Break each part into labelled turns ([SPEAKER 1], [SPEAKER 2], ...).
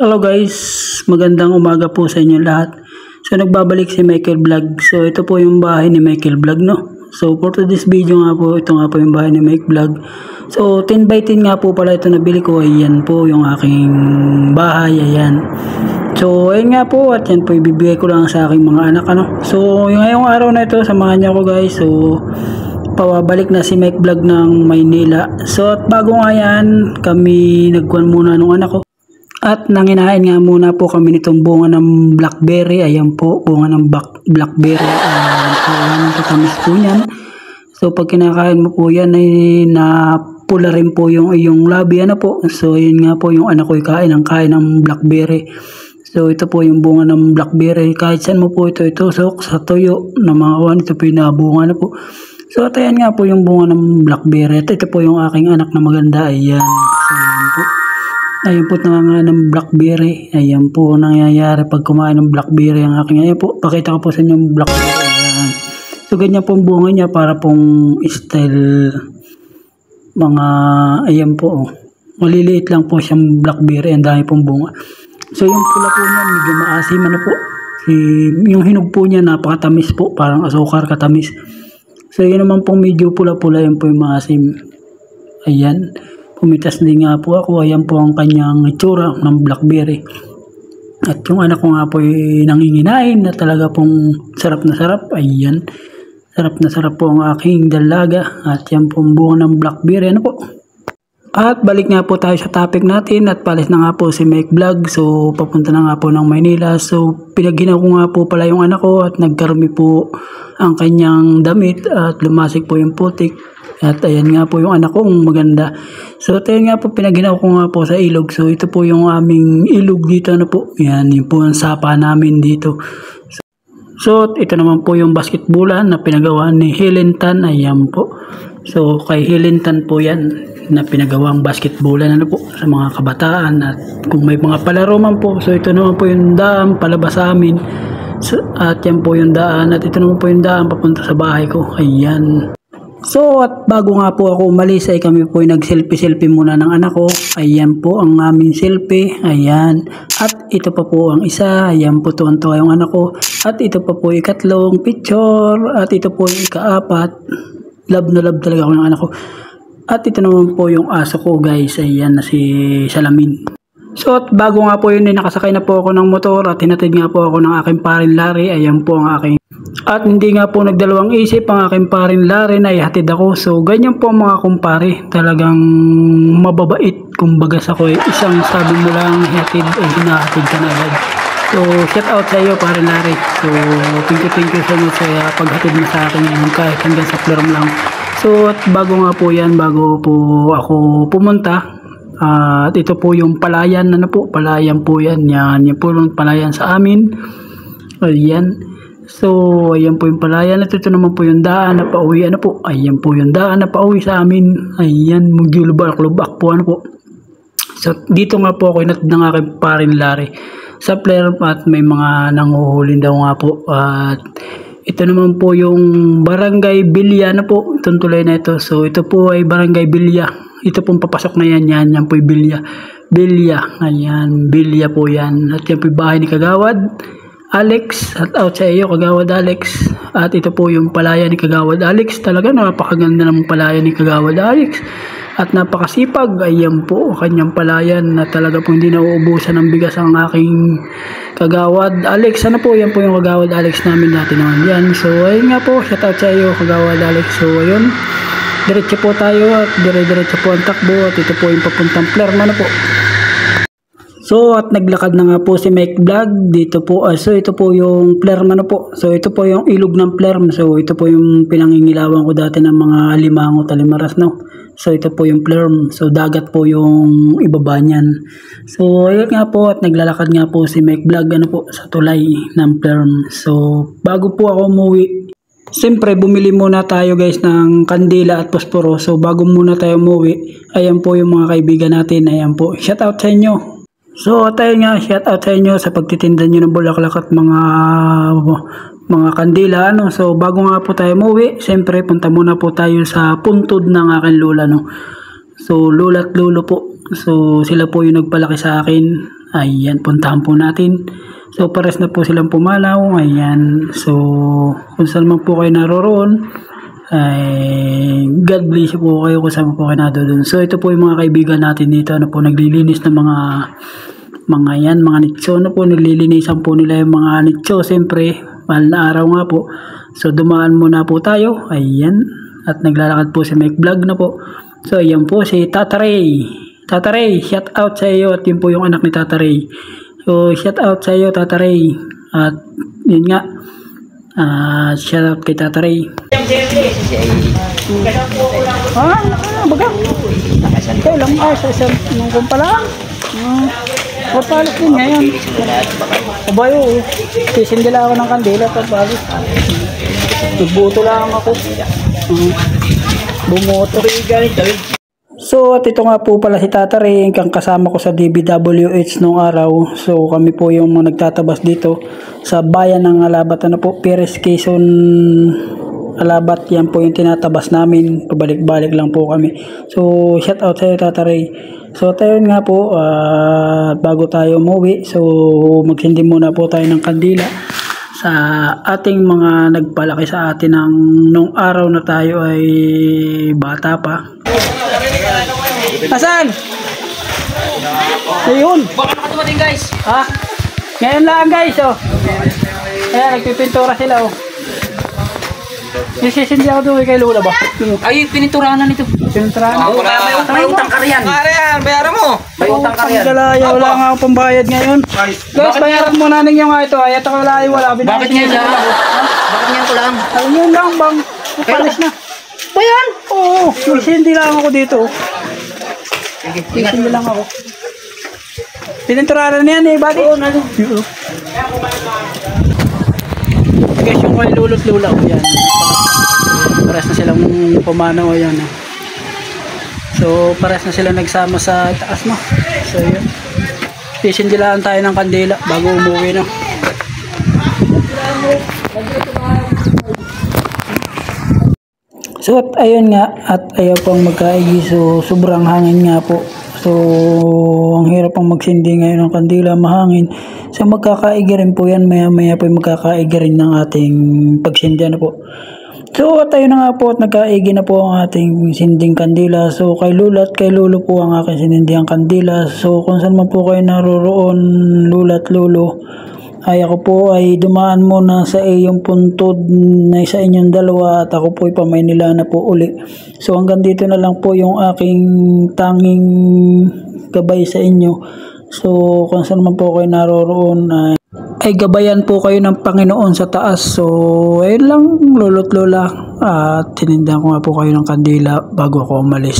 [SPEAKER 1] Hello guys, magandang umaga po sa inyo lahat. So nagbabalik si Michael Vlog. So ito po yung bahay ni Michael Vlog, no. So for today's video nga po, ito nga po yung bahay ni Mike Vlog. So 10 by 10 nga po pala ito nabili ko. Ayan po yung aking bahay, ayan. So ayun nga po, at yan po ibibigay ko lang sa aking mga anak, ano. So ngayong araw na ito, samahan niyo ako guys. So pabalik na si Mike Vlog ng Maynila. So at bago nga yan, kami nagkuhan muna nung anak ko. At nanginain nga muna po kami nitong bunga ng blackberry. Ayan po, bunga ng blackberry. Ayan, katamis po yan. So pag kinakain mo po yan ay napula rin po yung iyong labi. Ano po? So yun nga po yung anak ko kain ng blackberry. So ito po yung bunga ng blackberry. Kahit saan mo po ito itusok sa tuyo ng mga kawan, ito po yung nabunga na po. So at ayan nga po yung bunga ng blackberry. At ito po yung aking anak na maganda. Ayan. So ayan po. Ayun po nga ng blackberry. Ayan po nangyayari pag kumain ng blackberry ang aking. Ayan po, pakita ko po sa inyo yung blackberry. Ayan. So ganyan po ang bunga niya para pong style mga, ayan po. Oh. Maliliit lang po siyang blackberry. Ang dami pong bunga. So yung pula po niya medyo maasim, ano po. Yung hinog po niya napakatamis po. Parang asukar katamis. So yun naman pong medyo pula-pula, yun po yung maasim. Ayan. Pumitas din nga po ako. Ayan po ang kanyang itsura ng blackberry. At yung anak ko nga po ay nanginginain na talaga pong sarap na sarap. Ayan. Sarap na sarap po ang aking dalaga. At yan po ang bunga ng blackberry. Ano po? At balik nga po tayo sa topic natin. At palis na nga po si Mike Vlog. So papunta na nga po ng Maynila. So pinaghinaw ko nga po pala yung anak ko. At nagkarumi po ang kanyang damit. At lumasik po yung putik. At ayan nga po yung anak kong maganda. So ito nga po pinaghinaw ko nga po sa ilog. So ito po yung aming ilog dito na po. Yan, yun po ang sapa namin dito. So ito naman po yung basketballan na pinagawa ni Helen Tan. Ayan po. So kay Helen Tan po yan na pinagawang basketballan, ano po, sa mga kabataan. At kung may mga palaro man po. So ito naman po yung daan palabas sa amin. So, at yan po yung daan. At ito naman po yung daan papunta sa bahay ko. Ayan. So at bago nga po ako umalis ay kami po ay nag-selfie muna ng anak ko. Ayan po ang aming selfie. Ayan. At ito pa po ang isa. Ayan po tuwan-tuwa yung anak ko. At ito pa po ikatlong picture. At ito po yung ikaapat. Love na love talaga ako ng anak ko. At ito naman po yung aso ko guys. Ayan na si Salamin. So at bago nga po yun ay nakasakay na po ako ng motor. At hinatid nga po ako ng aking parin Larry. Ayan po ang aking. At hindi nga po nagdalawang isip ang aking parin Larry na ihatid ako. So ganyan po mga kumpare. Talagang mababait. Kumbaga sa ko isang sabi mo lang ihatid ay hinahatid ka na agad. So shout out sa iyo parin Larry. So thank you so much sa paghatid mo sa akin kahit hanggang sa Floram lang. So at bago nga po yan, bago po ako pumunta, at ito po yung palayan, ano po, palayan po yan. Yan po yung palayan sa amin. Ayan. So, ayan po yung palayan. At ito naman po yung daan na pauwi. Ano po? Ayan po yung daan na pauwi sa amin. Ayan, Mugilubak po. Ano po? So, dito nga po ako inatid ng aking parin Larry sa player at may mga nanguhulin daw nga po. At ito naman po yung Barangay Bilya na po. Itong tulay na ito. So, ito po ay Barangay Bilya. Ito pong papasok na yan. Yan po yung Bilya. Bilya. Ayan, Bilya po yan. At yan po yung bahay ni Kagawad Alex, at out sa iyo Kagawad Alex. At ito po yung palaya ni Kagawad Alex. Talaga napakaganda ng palaya ni Kagawad Alex. At napakasipag. Ayan po kanyang palayan na talaga po hindi nauubusan ng bigas ang aking Kagawad Alex. Ano po, yan po yung Kagawad Alex namin natin naman yan. So ayun nga po, shout out sa iyo Kagawad Alex. So ayun, diretso po tayo at dire-diretso po ang takbo. At ito po yung papuntang Plerma na po. So at naglakad na nga po si Mike Vlog dito po. So ito po yung Plerma na po. So ito po yung ilog ng Plerma. So ito po yung pinangingilawan ko dati ng mga limango talimaras, no. So ito po yung Plerma. So dagat po yung ibaba niyan. So ayun nga po at naglalakad nga po si Mike Vlog ano po sa tulay ng Plerma. So bago po ako umuwi, siyempre bumili muna tayo guys ng kandila at posporo. So bago muna tayo umuwi, ayan po yung mga kaibigan natin. Ayan po, shout out sa inyo. So tayo nga, shout out sa inyo sa pagtitinda nyo ng bulaklak at mga kandila, ano. So bago nga po tayo umuwi, siyempre punta muna po tayo sa puntod ng aking lola, no. So lola at lolo po. So sila po yung nagpalaki sa akin. Ayan, puntahan po natin. So, pares na po silang pumalaw. Ayan. So, kung saan man po kayo naroroon, ay God bless po kayo kung saan po kayo nadoon. So, ito po yung mga kaibigan natin dito. Ano po, naglilinis ng mga yan, mga nitso. Ano po, naglilinisan po nila yung mga nitso. Siyempre, mahal na araw nga po. So, dumaan muna po tayo. Ayan. At naglalakad po si Mike Vlog na po. So, ayan po si Tata Ray. Tata Ray, shout out sa iyo. At yun po yung anak ni Tata Ray. So, shout out sa iyo, Tata Ray. At yun nga, shout out kay Tata Ray. Baga? Ikaw lang sa isang nungkong pala. Papalit din ngayon. Abayo, sisindila ako ng kandila. Papalit. Nagbuto lang ako. Bumoto. So, at ito nga po pala si Tata Ray, ang kasama ko sa DBWH nung araw. So, kami po yung mga nagtatabas dito sa bayan ng Alabat. Ano po, Perez, Quezon, Alabat. Yan po yung tinatabas namin. Pabalik-balik lang po kami. So, shout out sa iyo, Tata Ray. So, tayo nga po, bago tayo umuwi. So, magsindi muna po tayo ng kandila sa ating mga nagpalaki sa atin nung araw na tayo ay bata pa. Asan? Ayun.
[SPEAKER 2] Baka nakatumating guys.
[SPEAKER 1] Ha? Ngayon lang guys, oh. Ayan, nagpipintura sila, oh. Isisindi ako doon kay Lola ba?
[SPEAKER 2] Ay, pininturahan na nito.
[SPEAKER 1] Pininturahan?
[SPEAKER 2] May utang ka riyan. Bayaran mo. May utang ka riyan.
[SPEAKER 1] Wala nga akong pambayad ngayon. Guys, bayaran mo na ninyo nga ito. Ay, ito wala.
[SPEAKER 2] Bakit ngayon lang? Bakit ngayon ko lang?
[SPEAKER 1] Ay, yun lang bang. Palis na. Ba yan? Oo. Isindi lang ako dito. Isindi lang ako. Pininturahan na yan eh. Bakit? Oo, nalo. Guys, yung kay lulot lula ko yan. Pares na silang pumanaw yan. So, pares na sila nagsama sa taas mo. So, yun. Sisindilaan tayo ng kandila bago umuwi na. So, at ayun nga, at ayaw pang magkaigi. So, sobrang hangin nga po. So, ang hirap pang magsindi ngayon ng kandila, mahangin. So, magkakaigi rin po yan. Maya-maya po magkakaigi rin ng ating pagsindi na po. So, at ayun na nga po at nagkaigi na po ang ating sinding kandila. So, kay Lula at kay Lolo po ang aking sinindihang kandila. So, kung saan man po kayo naroroon, Lula at Lolo, ay ako po ay dumaan muna sa iyong puntod na sa inyong dalawa at ako po ay pamaynila na po uli. So hanggang dito na lang po yung aking tanging gabay sa inyo. So kung saan man po kayo naroroon ay gabayan po kayo ng Panginoon sa taas. So ayun lang, lolo't lola, at tinindahan ko nga po kayo ng kandila bago ako umalis.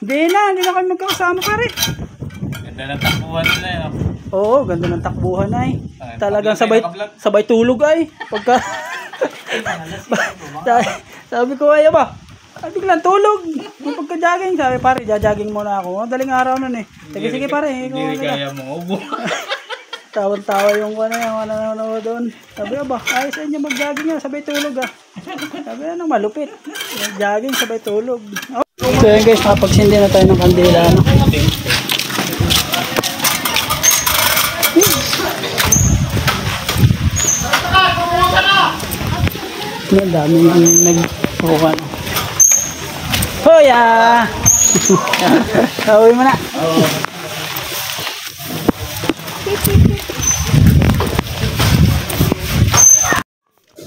[SPEAKER 1] Hindi na kami magkakasama ka rin.
[SPEAKER 3] Ganda ng takbuhan nila yun.
[SPEAKER 1] Oo, ganda ng takbuhan ay. Talagang sabay tulog ay. Pagka sabi ko ay ba? Biglang tulog. Pagka-jogging, sabi pare, jogging muna ako. Daling araw nun eh. Sige pare.
[SPEAKER 3] Hindi kaya mo ubo.
[SPEAKER 1] Tawan-tawa yung nanonood doon. Sabi ba, ayos sa inyo mag-jogging yan, sabay tulog ah. Sabi ano, malupit. Jogging, sabay tulog. So yun guys, nakapagsindi na tayo ng kandila. No? Ang daming nagkukuha. Hoya! Uwi mo na.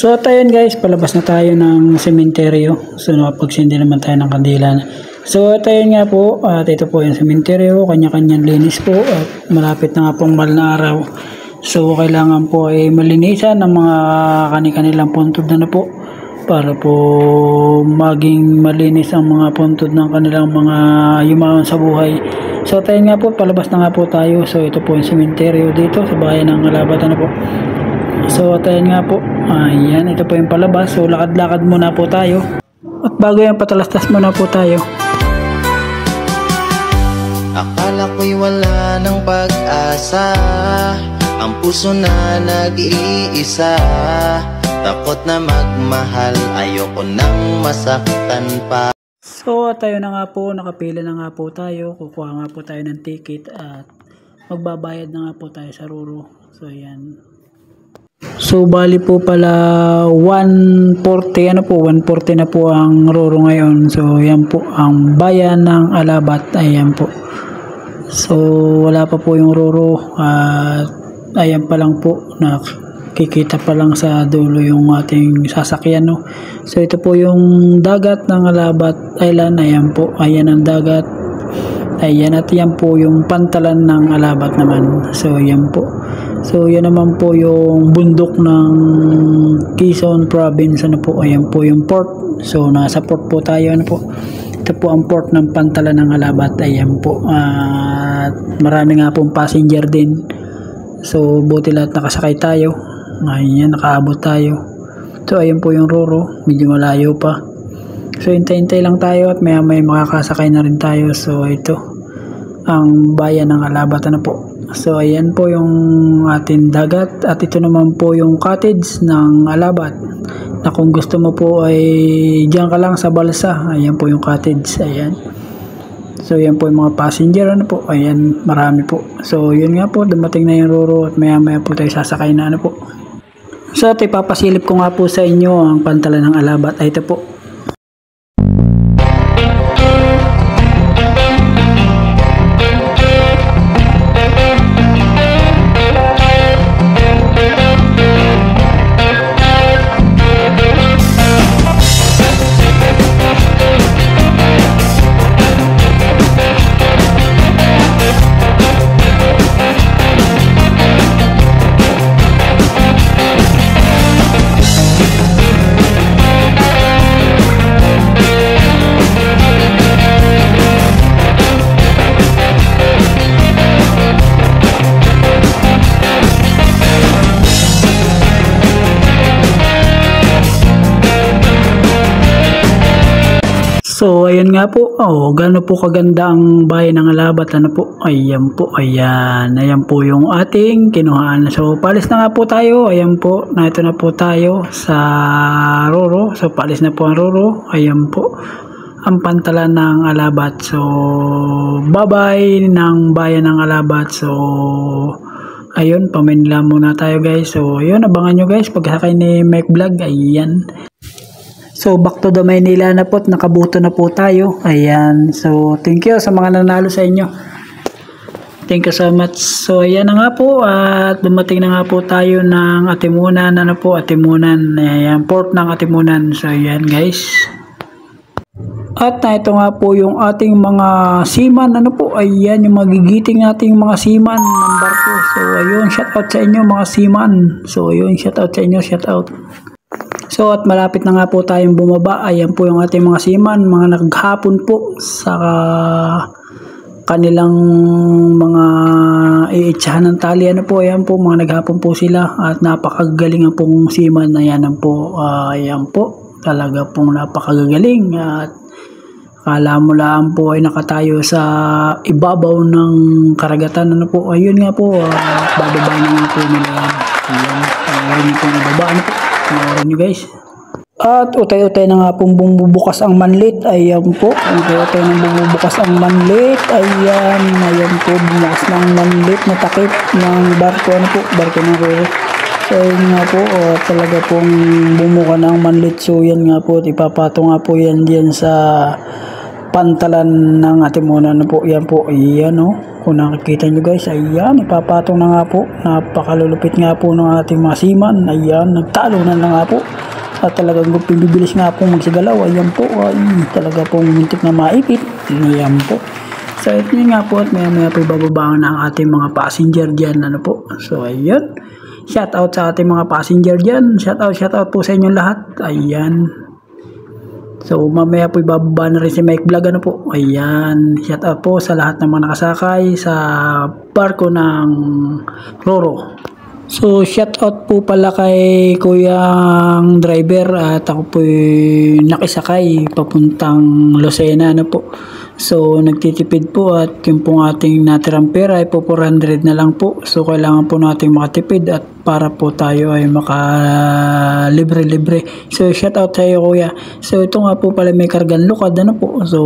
[SPEAKER 1] So at ayun guys, palabas na tayo ng sementeryo. So nakapagsindi naman tayo ng kandila. So at ayun nga po, at ito po yung sementeryo, kanya-kanyang linis po. At malapit na nga pong mahal na araw. So So kailangan po ay malinisan ng mga kanilang puntod na po para po maging malinis ang mga puntod ng kanilang mga yumaon sa buhay. So tayo nga po, palabas na nga po tayo. So ito po yung sementeryo dito sa bayan ng Alabata na po. So tayo nga po, ayan, ito po yung palabas. So lakad-lakad muna po tayo. At bago yan, patalastas muna po tayo.
[SPEAKER 4] Akala ko'y wala ng pag-asa, ang puso na nag-iisa. Takot na magmahal, ayoko nang masaktan pa.
[SPEAKER 1] So tayo na nga po, nakapila na nga po tayo. Kukuha nga po tayo ng ticket at magbabayad na nga po tayo sa Roro. So ayan. So bali po pala 140 140 na po ang Roro ngayon. So yan po ang bayan ng Alabat. Ayan po. So wala pa po yung Roro at ayan pa lang po, nakikita pa lang sa dulo yung ating sasakyan, no. So ito po yung dagat ng Alabat Island. Ayan po, ayan ang dagat. Ayan, at yan po yung pantalan ng Alabat naman. So yan po. So yan naman po yung bundok ng Quezon Province. Ano po, ayan po yung port. So nasa port po tayo. Ano po, ito po ang port ng pantalan ng Alabat. Ayan po. At marami nga pong passenger din. So buti lahat nakasakay tayo. Ayan, nakaabot tayo. So ayan po yung Roro, medyo malayo pa. So hintay-hintay lang tayo at maya may makakasakay na rin tayo. So ito ang bayan ng Alabat na po. So ayan po yung ating dagat at ito naman po yung cottage ng Alabat, na kung gusto mo po ay diyan ka lang sa balsa. Ayan po yung cottage. Ayan. So yan po yung mga passenger, ano po, ayan, marami po. So yun nga po, dumating na yung Roro at maya maya po tayo sasakay na, ano po. So at ipapasilip ko nga po sa inyo ang pantalan ng Alabat. Ay ito po. So ayan nga po, gaano po kaganda ang bayan ng Alabat, ano po. Ayan po, ayan po yung ating kinuhaan. So palis na nga po tayo. Ayan po, ito na po tayo sa Roro. So palis na po ang Roro. Ayan po ang pantalan ng Alabat. So bye bye ng bayan ng Alabat. So ayun, paminla muna tayo guys. So ayun, abangan nyo guys pagsakay ni Mike Vlog. Ayan. So back to the Maynila na po, nakabuto na po tayo. Ayan. So thank you sa mga nanalo sa inyo. Thank you so much. So ayan na nga po, at dumating na nga po tayo ng Atimunan. Ano po, Atimunan. Ayan, port ng Atimunan. So ayan guys. At na ito nga po yung ating mga seaman. Ano po, ayan yung magigiting nating mga seaman ng barko. So ayun, shout out sa inyo mga seaman. So ayun, shout out sa inyo, shout out. So at malapit na nga po tayong bumaba. Ayan po yung ating mga seaman, mga naghapon po sa kanilang mga iitsahan ng tali. Ano po, ayan po, mga naghapon po sila at napakagaling pong seaman. Ayan po, ayan po, talaga pong napakagaling. At kala mo lang po ay nakatayo sa ibabaw ng karagatan. Ano po, ayun nga po, bababa na nga po nila. Ayan, ayun po ibaba. Ano po, panoorin nyo guys. At utay-utay na nga pong bumubukas ang manlit. Ayan po, utay-utay na bumubukas ang manlit. Ayan, ayan po, bumukas ng manlit na takip ng barko. Ano po, barko ng Roro. So yun nga po, talaga pong bumuka ng manlit. So yan nga po, ipapato nga po yan diyan sa pantalan ng Atimunan. Ano po, yan po, ayan o. Kung nakikita nyo guys, ayan, ipapatong na nga po. Napakalulupit nga po ng ating mga seaman. Ayan, nagtalunan na nga po. At talagang bibilis nga po magsigalaw. Ayan po, ay talaga pong muntik na maipit. Ayan po. So ito nga po at maya po bababa na ang ating mga passenger dyan. Ano po? So ayun. Shout out sa ating mga passenger dyan. Shout out po sa inyong lahat. Ayan. So mamaya po bababa na rin si Mike Vlog. Ano po? Ayan. Shout out po sa lahat ng mga nakasakay sa barko ng Roro. So shout out po pala kay kuyang driver at ako po nakisakay papuntang Lucena na po. So nagtitipid po at yung pong ating natirang pera ay po 400 na lang po. So kailangan po nating makatipid at para po tayo ay makalibre-libre. So shout out sa iyo kuya. So ito nga po pala may kargan lukad ano po. So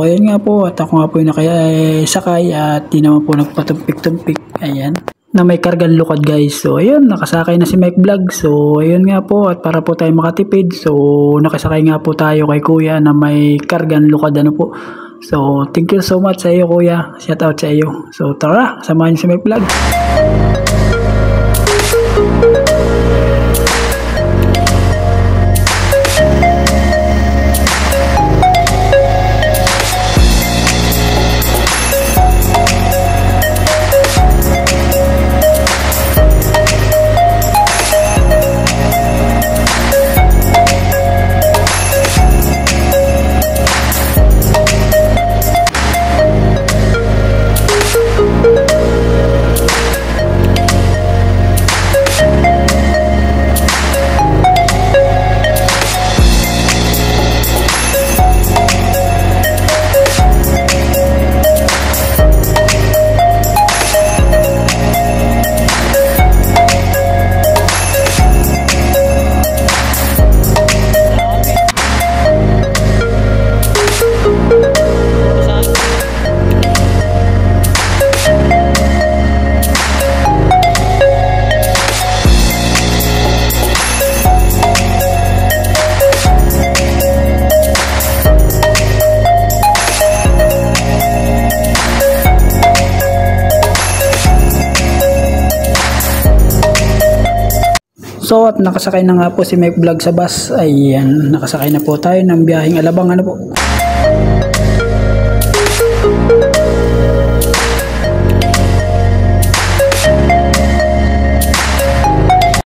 [SPEAKER 1] ayun nga po at ako nga po yung nakasakay at di naman po nagpatumpik-tumpik. Ayan. Na may kargan lukad guys. So ayun, nakasakay na si Mike Vlog. So ayun nga po at para po tayo makatipid. So nakasakay nga po tayo kay kuya na may kargan lukad ano po. So thank you so much sa iyo kuya. Shout out sa iyo. So tara, samahan niyo si Mike Vlog. So at nakasakay na nga po si Mike Vlog sa bus. Ayan, nakasakay na po tayo ng biyaheng Alabang ano po.